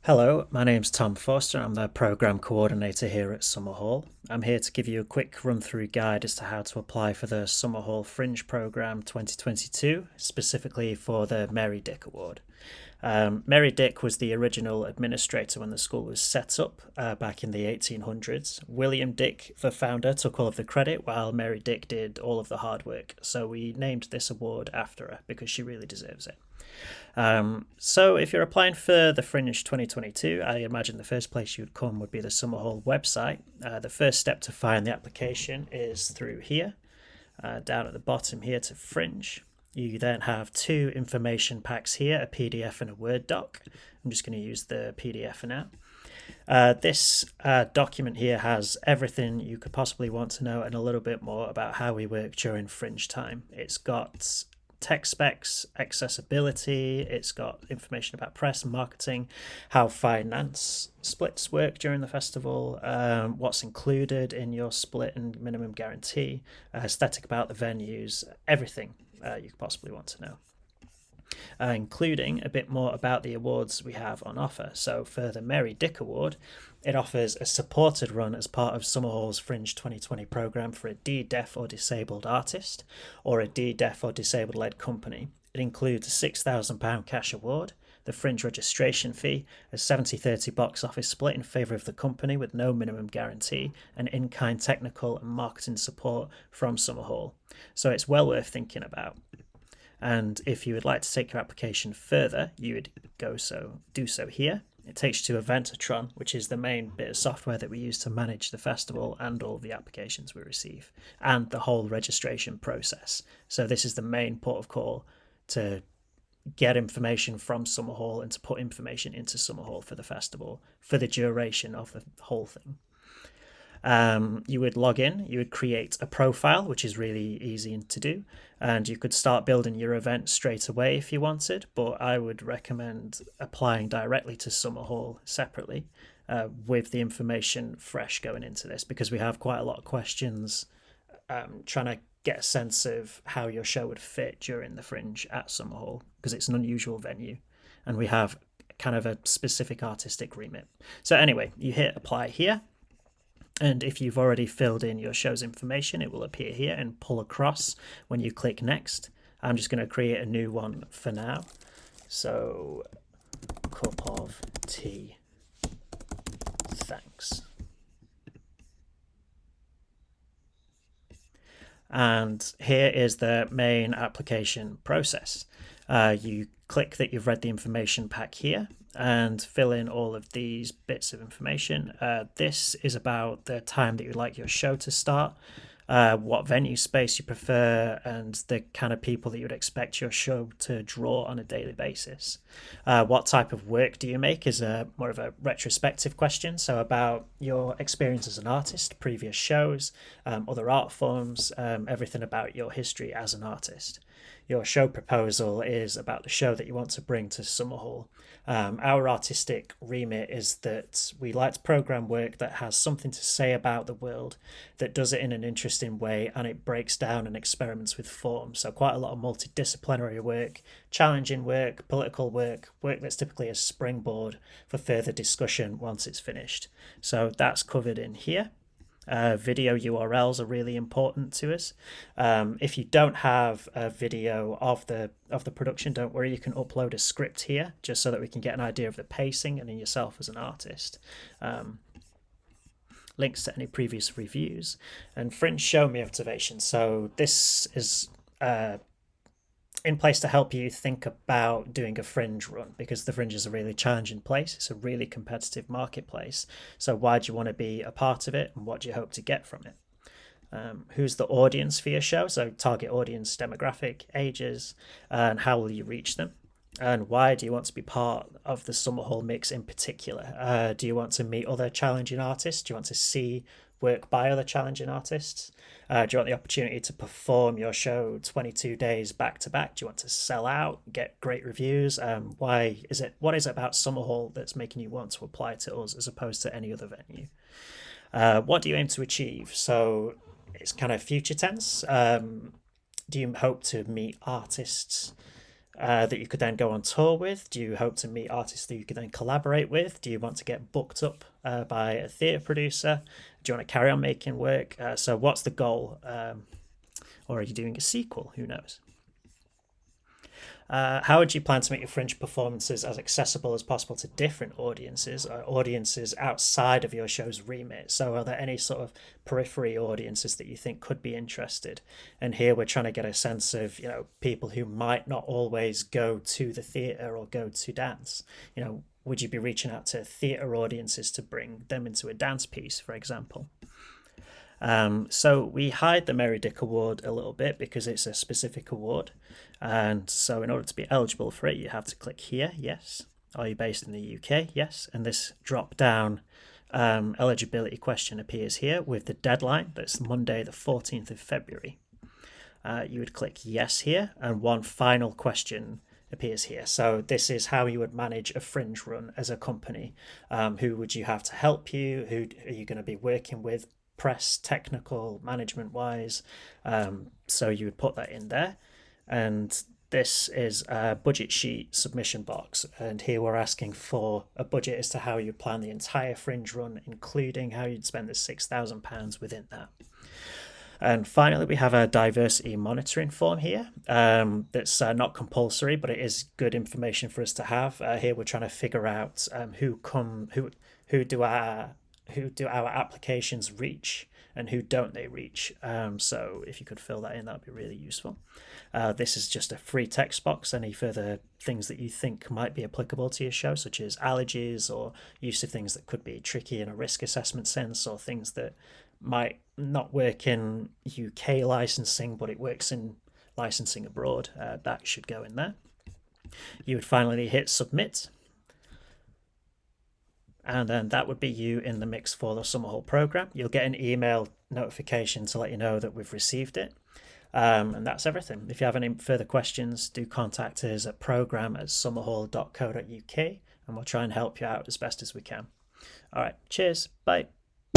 Hello, my name's Tom Foster. I'm the Programme Coordinator here at Summerhall. I'm here to give you a quick run through guide as to how to apply for the Summerhall Fringe Programme 2022, specifically for the Mary Dick Award. Mary Dick was the original administrator when the school was set up back in the 1800s. William Dick, the founder, took all of the credit while Mary Dick did all of the hard work. So we named this award after her because she really deserves it. So if you're applying for the Fringe 2022, I imagine the first place you would come would be the Summerhall website. The first step to find the application is through here, down at the bottom here to Fringe. You then have two information packs here, a PDF and a Word doc. I'm just going to use the PDF for now. This document here has everything you could possibly want to know and a little bit more about how we work during Fringe time. It's got tech specs, accessibility, it's got information about press and marketing, how finance splits work during the festival, what's included in your split and minimum guarantee, aesthetic about the venues, everything you could possibly want to know. Including a bit more about the awards we have on offer. So for the Mary Dick Award, it offers a supported run as part of Summerhall's Fringe 2020 programme for a D, deaf or disabled artist or a D, deaf or disabled led company. It includes a £6,000 cash award, the Fringe registration fee, a 70-30 box office split in favour of the company with no minimum guarantee, and in-kind technical and marketing support from Summerhall. So it's well worth thinking about. And if you would like to take your application further, you would do so here. It takes you to Eventatron, which is the main bit of software that we use to manage the festival and all the applications we receive and the whole registration process. So this is the main port of call to get information from Summerhall and to put information into Summerhall for the festival for the duration of the whole thing. You would log in, you would create a profile, which is really easy to do, and you could start building your event straight away if you wanted, but I would recommend applying directly to Summerhall separately with the information fresh going into this, because we have quite a lot of questions trying to get a sense of how your show would fit during the Fringe at Summerhall, because it's an unusual venue and we have kind of a specific artistic remit. So anyway, you hit apply here. And if you've already filled in your show's information, it will appear here and pull across when you click next. I'm just going to create a new one for now. So, cup of tea. Thanks. And here is the main application process. You click that you've read the information pack here and fill in all of these bits of information. This is about the time that you'd like your show to start, what venue space you prefer, and the kind of people that you would expect your show to draw on a daily basis. What type of work do you make is more of a retrospective question, so about your experience as an artist, previous shows, other art forms, everything about your history as an artist. Your show proposal is about the show that you want to bring to Summerhall. Our artistic remit is that we like to program work that has something to say about the world, that does it in an interesting way, and it breaks down and experiments with form. So quite a lot of multidisciplinary work, challenging work, political work, work that's typically a springboard for further discussion once it's finished. So that's covered in here. Video URLs are really important to us. If you don't have a video of the production, don't worry, you can upload a script here just so that we can get an idea of the pacing and in yourself as an artist. Links to any previous reviews and Fringe Show Me observations. So this is in place to help you think about doing a Fringe run, because the Fringe is a really challenging place. It's a really competitive marketplace. So why do you want to be a part of it, and what do you hope to get from it? Who's the audience for your show? So target audience, demographic, ages, and how will you reach them? And why do you want to be part of the Summerhall mix in particular? Do you want to meet other challenging artists? Do you want to see work by other challenging artists? Do you want the opportunity to perform your show 22 days back to back? Do you want to sell out, get great reviews? What is it about Summerhall that's making you want to apply to us as opposed to any other venue? What do you aim to achieve? So it's kind of future tense. Do you hope to meet artists that you could then go on tour with? Do you hope to meet artists that you could then collaborate with? Do you want to get booked up by a theatre producer? Do you want to carry on making work? So, what's the goal? Or are you doing a sequel? Who knows? How would you plan to make your fringe performances as accessible as possible to different audiences, audiences outside of your show's remit? So, are there any sort of periphery audiences that you think could be interested? And here we're trying to get a sense of, people who might not always go to the theatre or go to dance. Would you be reaching out to theatre audiences to bring them into a dance piece, for example? So we hide the Mary Dick Award a little bit because it's a specific award. And so in order to be eligible for it, you have to click here, yes. Are you based in the UK? Yes. And this drop down eligibility question appears here with the deadline. That's Monday, the 14th of February. You would click yes here, and one final question appears here. So this is how you would manage a fringe run as a company. Who would you have to help you? Who are you going to be working with? Press, technical, management wise. So you would put that in there. And this is a budget sheet submission box. And here we're asking for a budget as to how you plan the entire fringe run, including how you'd spend the £6,000 within that. And finally, we have a diversity monitoring form here. That's not compulsory, but it is good information for us to have. Here we're trying to figure out who do our applications reach and who don't they reach. So if you could fill that in, that'd be really useful. This is just a free text box. Any further things that you think might be applicable to your show, such as allergies or use of things that could be tricky in a risk assessment sense, or things that might not work in UK licensing, but it works in licensing abroad, that should go in there. You would finally hit submit. And then that would be you in the mix for the Summerhall program. You'll get an email notification to let you know that we've received it. And that's everything. If you have any further questions, do contact us at program@summerhall.co.uk, and we'll try and help you out as best as we can. All right, cheers, bye.